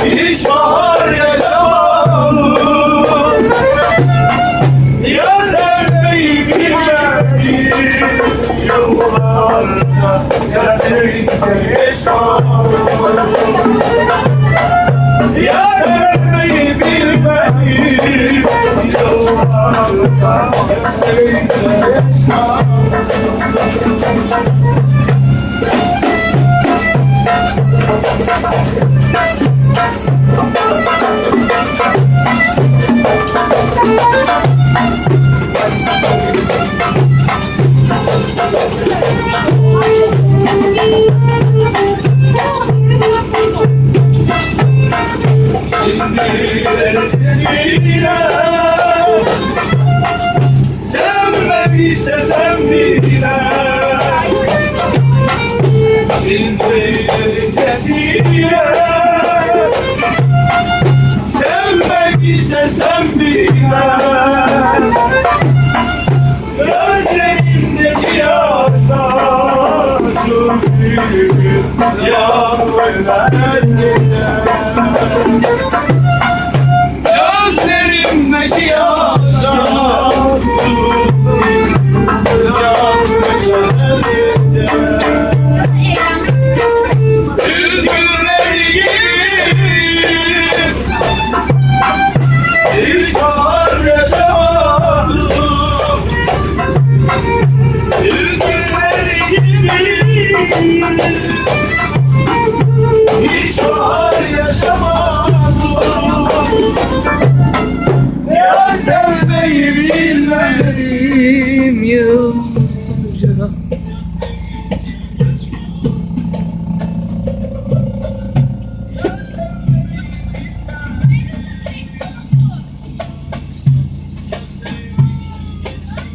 Hiç bahar yaşamadım, yaz sevmeyi bilmedim. Yıllarca yaz sevmeyi yaşamadım, yaz sevmeyi bilmedim. Yıllarca yaz sevmeyi yaşamadım. Sevmediyse sen bile, şimdi derecesiyle. Sevmediyse sen bile, gözlerimdeki yaşlar büyük yağmurlar. Gözlerimdeki yaşlar üzgünleri gibi hiç bahar yaşamadım. Üzgünleri gibi hiç bahar yaşamadım. Ya sevmeyi bilmedim yıllarca,